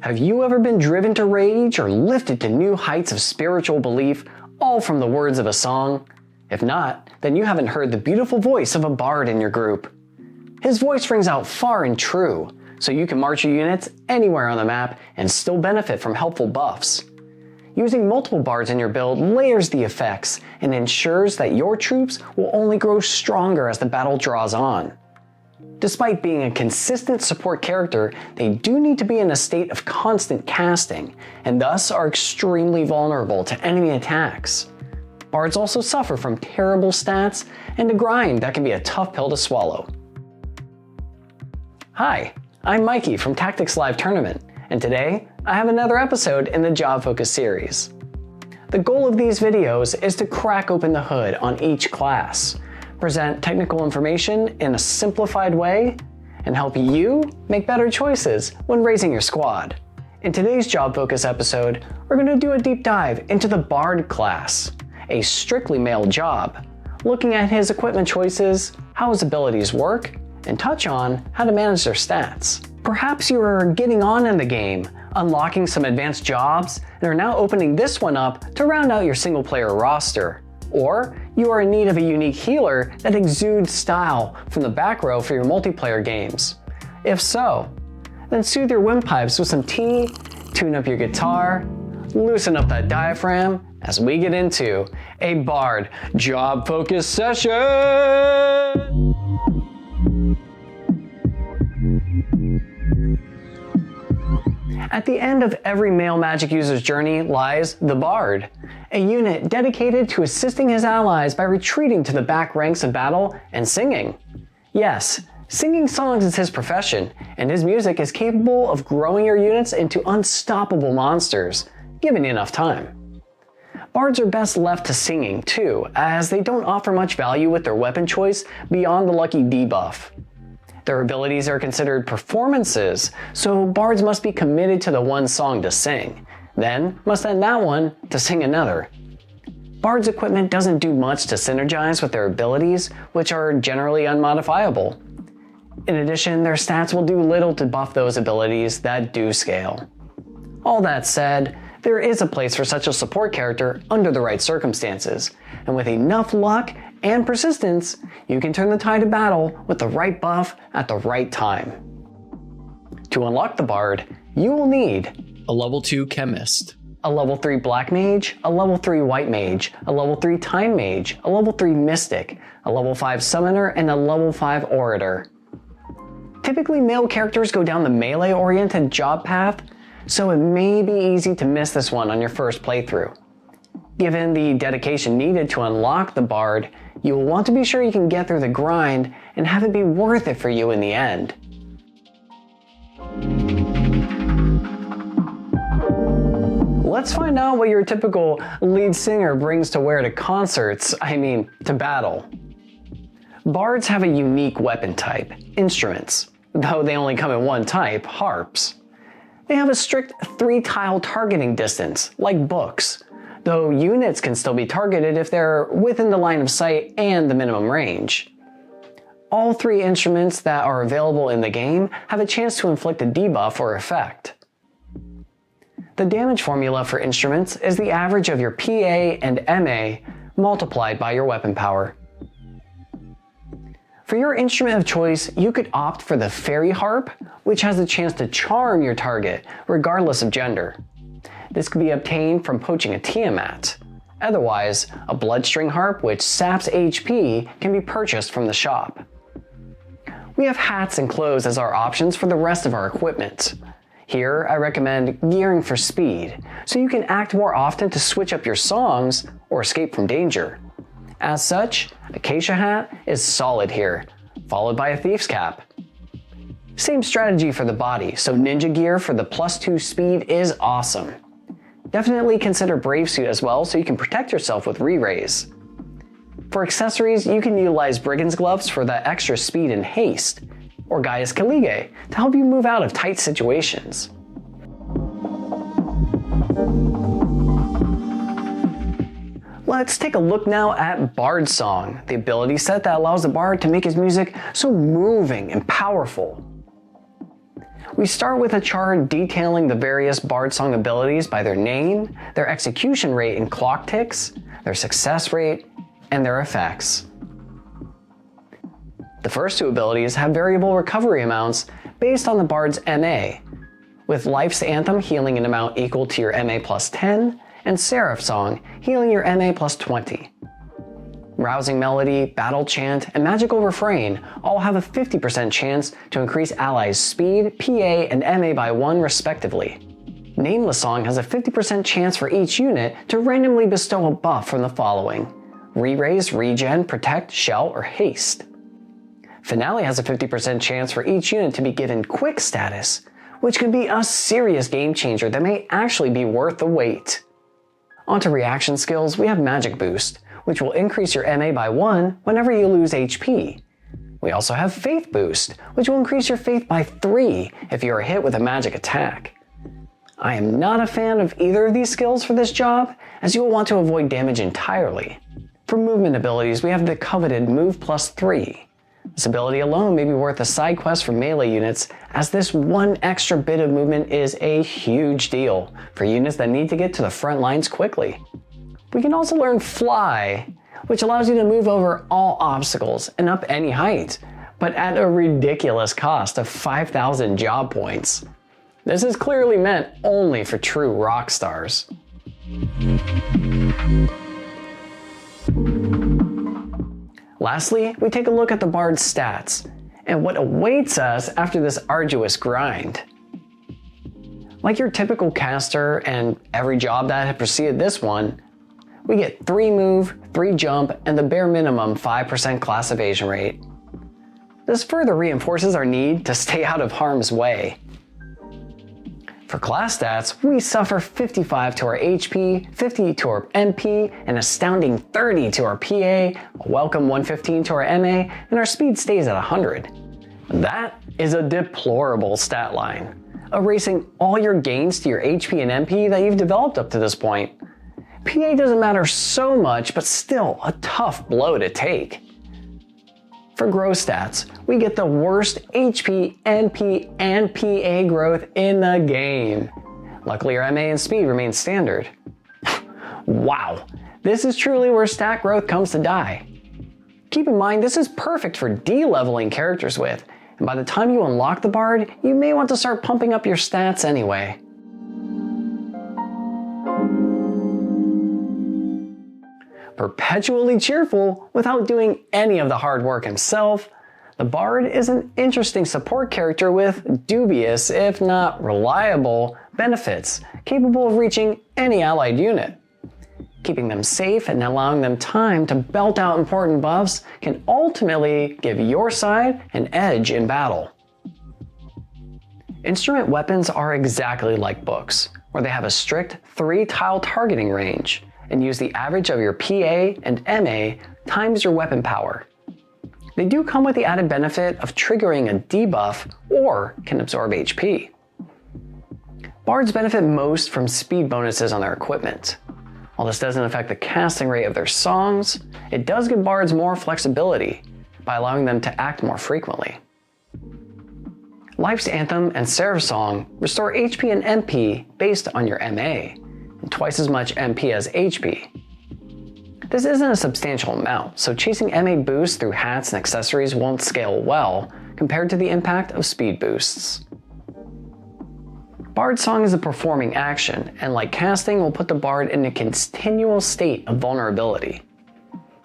Have you ever been driven to rage or lifted to new heights of spiritual belief, all from the words of a song? If not, then you haven't heard the beautiful voice of a bard in your group. His voice rings out far and true, so you can march your units anywhere on the map and still benefit from helpful buffs. Using multiple bards in your build layers the effects and ensures that your troops will only grow stronger as the battle draws on. Despite being a consistent support character, they do need to be in a state of constant casting, and thus are extremely vulnerable to enemy attacks. Bards also suffer from terrible stats and a grind that can be a tough pill to swallow. Hi, I'm Mikey from Tactics Live Tournament, and today I have another episode in the Job Focus series. The goal of these videos is to crack open the hood on each class, present technical information in a simplified way, and help you make better choices when raising your squad. In today's Job Focus episode, we're going to do a deep dive into the BARD class, a strictly male job, looking at his equipment choices, how his abilities work, and touch on how to manage their stats. Perhaps you are getting on in the game, unlocking some advanced jobs, and are now opening this one up to round out your single-player roster. Or you are in need of a unique healer that exudes style from the back row for your multiplayer games. If so, then soothe your windpipes with some tea, tune up your guitar, loosen up that diaphragm as we get into a BARD Job Focus session! At the end of every male magic user's journey lies the BARD, a unit dedicated to assisting his allies by retreating to the back ranks of battle and singing. Yes, singing songs is his profession, and his music is capable of growing your units into unstoppable monsters, given enough time. Bards are best left to singing too, as they don't offer much value with their weapon choice beyond the lucky debuff. Their abilities are considered performances, so bards must be committed to the one song to sing, then must end that one to sing another. Bard's equipment doesn't do much to synergize with their abilities, which are generally unmodifiable. In addition, their stats will do little to buff those abilities that do scale. All that said, there is a place for such a support character under the right circumstances, and with enough luck and persistence, you can turn the tide of battle with the right buff at the right time. To unlock the BARD, you will need a level 2 chemist, a level 3 black mage, a level 3 white mage, a level 3 time mage, a level 3 mystic, a level 5 summoner, and a level 5 orator. Typically, male characters go down the melee-oriented job path, so it may be easy to miss this one on your first playthrough. Given the dedication needed to unlock the BARD, you will want to be sure you can get through the grind and have it be worth it for you in the end. Let's find out what your typical lead singer brings to wear to concerts, to battle. Bards have a unique weapon type, instruments, though they only come in one type, harps. They have a strict 3-tile targeting distance, like books, though units can still be targeted if they're within the line of sight and the minimum range. All 3 instruments that are available in the game have a chance to inflict a debuff or effect. The damage formula for instruments is the average of your PA and MA multiplied by your weapon power. For your instrument of choice, you could opt for the fairy harp, which has the chance to charm your target regardless of gender. This could be obtained from poaching a Tiamat. Otherwise, a bloodstring harp which saps HP can be purchased from the shop. We have hats and clothes as our options for the rest of our equipment. Here, I recommend gearing for speed, so you can act more often to switch up your songs or escape from danger. As such, Acacia hat is solid here, followed by a thief's cap. Same strategy for the body, so ninja gear for the +2 speed is awesome. Definitely consider Brave Suit as well so you can protect yourself with re-raise. For accessories, you can utilize Brigand's Gloves for the extra speed and haste, or Gaius Calige to help you move out of tight situations. Let's take a look now at Bard Song, the ability set that allows the Bard to make his music so moving and powerful. We start with a chart detailing the various Bard song abilities by their name, their execution rate in clock ticks, their success rate, and their effects. The first two abilities have variable recovery amounts based on the Bard's MA, with Life's Anthem healing an amount equal to your MA plus 10, and Seraph Song healing your MA plus 20. Rousing Melody, Battle Chant, and Magical Refrain all have a 50% chance to increase allies' speed, PA, and MA by 1 respectively. Nameless Song has a 50% chance for each unit to randomly bestow a buff from the following: Re-Raise, Regen, Protect, Shout, or Haste. Finale has a 50% chance for each unit to be given Quick status, which can be a serious game changer that may actually be worth the wait. Onto reaction skills, we have Magic Boost, which will increase your MA by 1 whenever you lose HP. We also have Faith Boost, which will increase your Faith by 3 if you are hit with a magic attack. I am not a fan of either of these skills for this job, as you will want to avoid damage entirely. For movement abilities, we have the coveted Move plus 3. This ability alone may be worth a side quest for melee units, as this one extra bit of movement is a huge deal for units that need to get to the front lines quickly. We can also learn Fly, which allows you to move over all obstacles and up any height, but at a ridiculous cost of 5,000 job points. This is clearly meant only for true rock stars. Lastly, we take a look at the Bard's stats, and what awaits us after this arduous grind. Like your typical caster and every job that had preceded this one, we get 3 move, 3 jump, and the bare minimum 5% class evasion rate. This further reinforces our need to stay out of harm's way. For class stats, we suffer 55 to our HP, 50 to our MP, an astounding 30 to our PA, a welcome 115 to our MA, and our speed stays at 100. That is a deplorable stat line, erasing all your gains to your HP and MP that you've developed up to this point. PA doesn't matter so much, but still a tough blow to take. For growth stats, we get the worst HP, NP, and PA growth in the game. Luckily, our MA and speed remain standard. Wow, this is truly where stat growth comes to die. Keep in mind, this is perfect for de-leveling characters with, and by the time you unlock the Bard, you may want to start pumping up your stats anyway. Perpetually cheerful without doing any of the hard work himself, the Bard is an interesting support character with dubious, if not reliable, benefits capable of reaching any allied unit. Keeping them safe and allowing them time to belt out important buffs can ultimately give your side an edge in battle. Instrument weapons are exactly like books, where they have a strict 3-tile targeting range, and use the average of your PA and MA times your weapon power. They do come with the added benefit of triggering a debuff or can absorb HP. Bards benefit most from speed bonuses on their equipment. While this doesn't affect the casting rate of their songs, it does give bards more flexibility by allowing them to act more frequently. Life's Anthem and Seraph Song restore HP and MP based on your MA, and twice as much MP as HP. This isn't a substantial amount, so chasing MA boosts through hats and accessories won't scale well compared to the impact of speed boosts. Bard Song is a performing action, and like casting, will put the Bard in a continual state of vulnerability.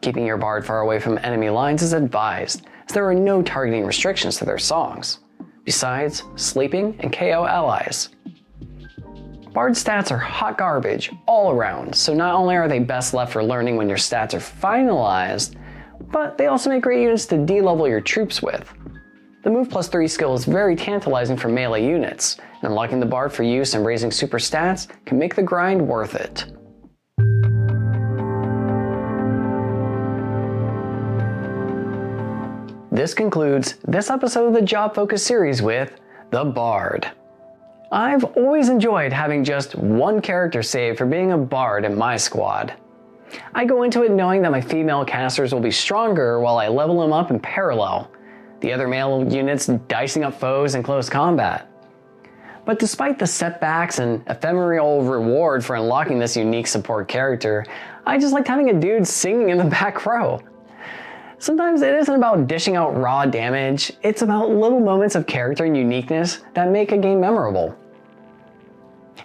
Keeping your Bard far away from enemy lines is advised, as there are no targeting restrictions to their songs, besides sleeping and KO allies. Bard stats are hot garbage all around, so not only are they best left for learning when your stats are finalized, but they also make great units to de-level your troops with. The Move plus 3 skill is very tantalizing for melee units, and unlocking the Bard for use and raising super stats can make the grind worth it. This concludes this episode of the Job Focus series with the Bard. I've always enjoyed having just one character saved for being a Bard in my squad. I go into it knowing that my female casters will be stronger while I level them up in parallel, the other male units dicing up foes in close combat. But despite the setbacks and ephemeral reward for unlocking this unique support character, I just liked having a dude singing in the back row. Sometimes it isn't about dishing out raw damage, it's about little moments of character and uniqueness that make a game memorable.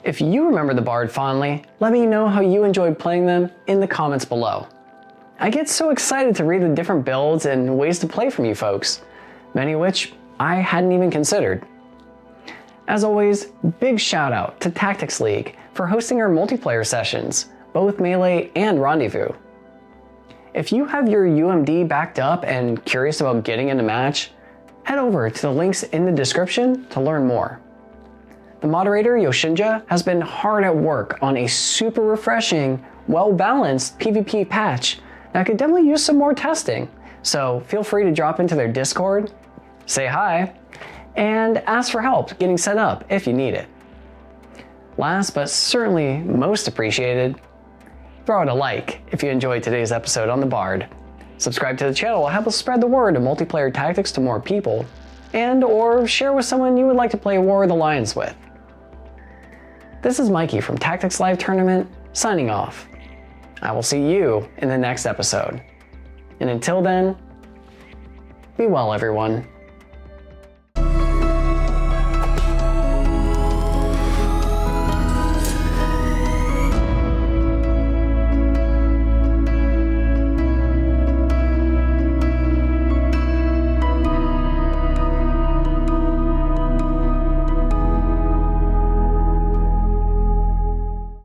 If you remember the Bard fondly, let me know how you enjoyed playing them in the comments below. I get so excited to read the different builds and ways to play from you folks, many of which I hadn't even considered. As always, big shout out to Tactics League for hosting our multiplayer sessions, both Melee and Rendezvous. If you have your UMD backed up and curious about getting in a match, head over to the links in the description to learn more. The moderator, Yoshinja, has been hard at work on a super refreshing, well-balanced PvP patch that could definitely use some more testing, so feel free to drop into their Discord, say hi, and ask for help getting set up if you need it. Last but certainly most appreciated, throw out a like if you enjoyed today's episode on the Bard. Subscribe to the channel will help us spread the word of multiplayer tactics to more people, and or share with someone you would like to play War of the Lions with. This is Mikey from Tactics Live Tournament, signing off. I will see you in the next episode. And until then, be well everyone.